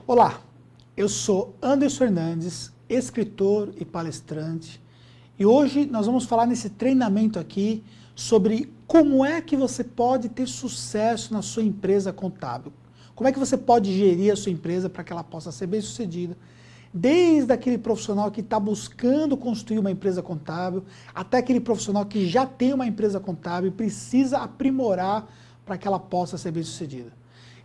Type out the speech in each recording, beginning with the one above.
Olá, eu sou Anderson Hernandes, escritor e palestrante, e hoje nós vamos falar nesse treinamento aqui sobre como é que você pode ter sucesso na sua empresa contábil. Como é que você pode gerir a sua empresa para que ela possa ser bem-sucedida, desde aquele profissional que está buscando construir uma empresa contábil, até aquele profissional que já tem uma empresa contábil e precisa aprimorar para que ela possa ser bem-sucedida.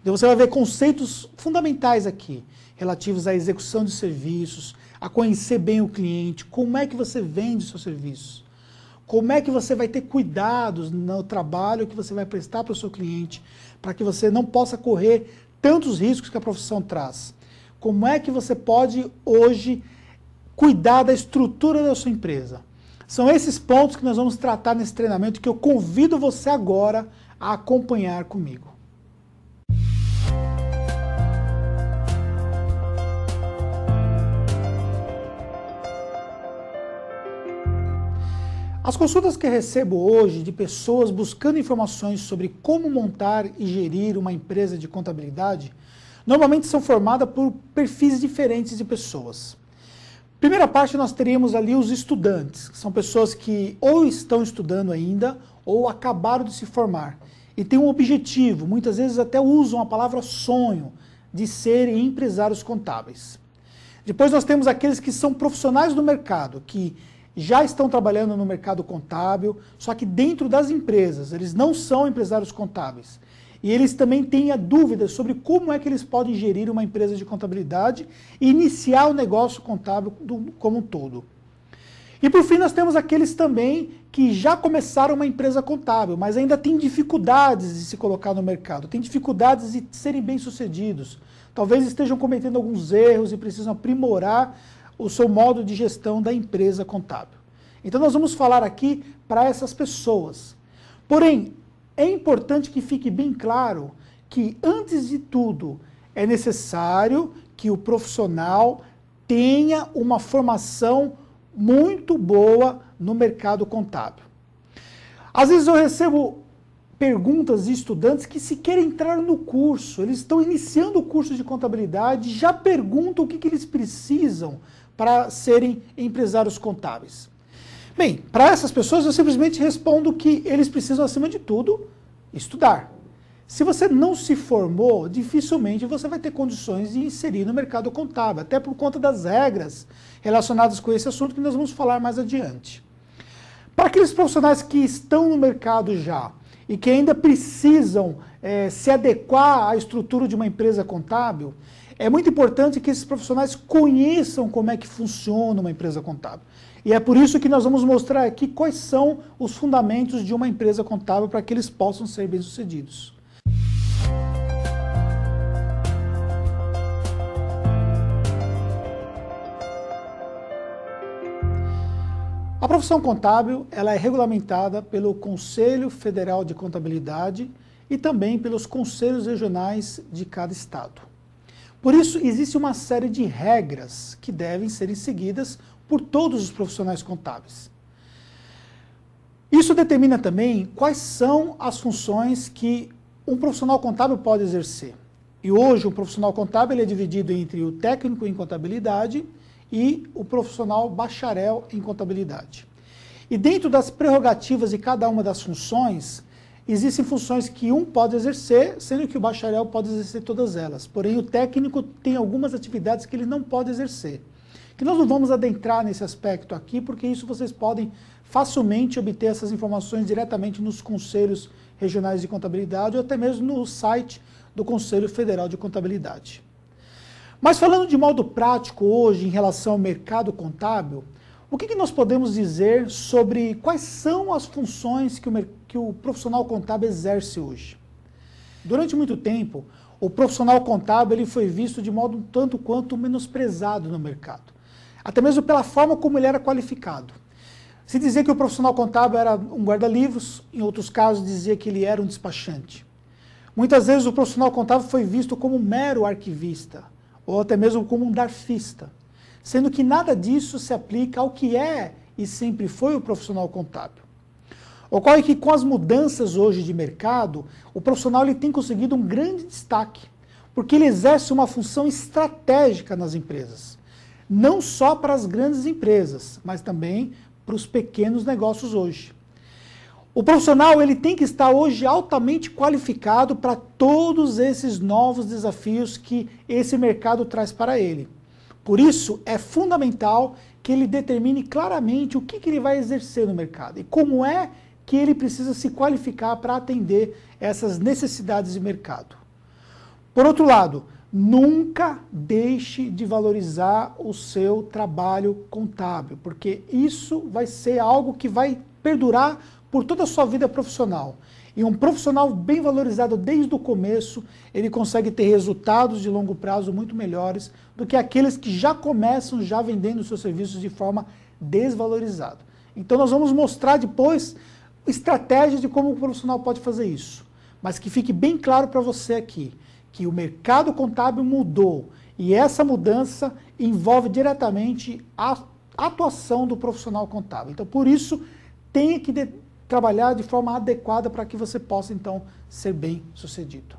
Então você vai ver conceitos fundamentais aqui, relativos à execução de serviços, a conhecer bem o cliente, como é que você vende seus serviços, como é que você vai ter cuidados no trabalho que você vai prestar para o seu cliente, para que você não possa correr tantos riscos que a profissão traz. Como é que você pode hoje cuidar da estrutura da sua empresa. São esses pontos que nós vamos tratar nesse treinamento que eu convido você agora a acompanhar comigo. As consultas que recebo hoje de pessoas buscando informações sobre como montar e gerir uma empresa de contabilidade, normalmente são formadas por perfis diferentes de pessoas. Primeira parte nós teríamos ali os estudantes, que são pessoas que ou estão estudando ainda ou acabaram de se formar e têm um objetivo, muitas vezes até usam a palavra sonho, de serem empresários contábeis. Depois nós temos aqueles que são profissionais do mercado, que já estão trabalhando no mercado contábil, só que dentro das empresas, eles não são empresários contábeis. E eles também têm a dúvida sobre como é que eles podem gerir uma empresa de contabilidade e iniciar o negócio contábil como um todo. E por fim nós temos aqueles também que já começaram uma empresa contábil, mas ainda têm dificuldades de se colocar no mercado, têm dificuldades de serem bem-sucedidos. Talvez estejam cometendo alguns erros e precisam aprimorar o seu modo de gestão da empresa contábil. Então nós vamos falar aqui para essas pessoas. Porém, é importante que fique bem claro que, antes de tudo, é necessário que o profissional tenha uma formação muito boa no mercado contábil. Às vezes eu recebo perguntas de estudantes que sequer entraram no curso, eles estão iniciando o curso de contabilidade, já perguntam o que eles precisam para serem empresários contábeis. Bem, para essas pessoas eu simplesmente respondo que eles precisam, acima de tudo, estudar. Se você não se formou, dificilmente você vai ter condições de inserir no mercado contábil, até por conta das regras relacionadas com esse assunto que nós vamos falar mais adiante. Para aqueles profissionais que estão no mercado já e que ainda precisam se adequar à estrutura de uma empresa contábil, é muito importante que esses profissionais conheçam como é que funciona uma empresa contábil. E é por isso que nós vamos mostrar aqui quais são os fundamentos de uma empresa contábil para que eles possam ser bem-sucedidos. A profissão contábil ela é regulamentada pelo Conselho Federal de Contabilidade e também pelos conselhos regionais de cada estado. Por isso, existe uma série de regras que devem ser seguidas por todos os profissionais contábeis. Isso determina também quais são as funções que um profissional contábil pode exercer. E hoje, o profissional contábil é dividido entre o técnico em contabilidade e o profissional bacharel em contabilidade. E dentro das prerrogativas de cada uma das funções, existem funções que um pode exercer, sendo que o bacharel pode exercer todas elas. Porém, o técnico tem algumas atividades que ele não pode exercer. Que nós não vamos adentrar nesse aspecto aqui, porque isso vocês podem facilmente obter essas informações diretamente nos conselhos regionais de contabilidade ou até mesmo no site do Conselho Federal de Contabilidade. Mas falando de modo prático hoje em relação ao mercado contábil, o que nós podemos dizer sobre quais são as funções que o profissional contábil exerce hoje? Durante muito tempo, o profissional contábil ele foi visto de modo um tanto quanto menosprezado no mercado, até mesmo pela forma como ele era qualificado. Se dizia que o profissional contábil era um guarda-livros, em outros casos dizia que ele era um despachante. Muitas vezes o profissional contábil foi visto como um mero arquivista, ou até mesmo como um darfista, sendo que nada disso se aplica ao que é e sempre foi o profissional contábil. Ocorre que com as mudanças hoje de mercado, o profissional ele tem conseguido um grande destaque, porque ele exerce uma função estratégica nas empresas. Não só para as grandes empresas, mas também para os pequenos negócios hoje. O profissional ele tem que estar hoje altamente qualificado para todos esses novos desafios que esse mercado traz para ele. Por isso, é fundamental que ele determine claramente o que ele vai exercer no mercado e como é que ele precisa se qualificar para atender essas necessidades de mercado. Por outro lado, nunca deixe de valorizar o seu trabalho contábil, porque isso vai ser algo que vai perdurar por toda a sua vida profissional. E um profissional bem valorizado desde o começo, ele consegue ter resultados de longo prazo muito melhores do que aqueles que já começam já vendendo seus serviços de forma desvalorizada. Então nós vamos mostrar depois estratégias de como o profissional pode fazer isso. Mas que fique bem claro para você aqui, que o mercado contábil mudou e essa mudança envolve diretamente a atuação do profissional contábil. Então, por isso, tem que trabalhar de forma adequada para que você possa, então, ser bem sucedido.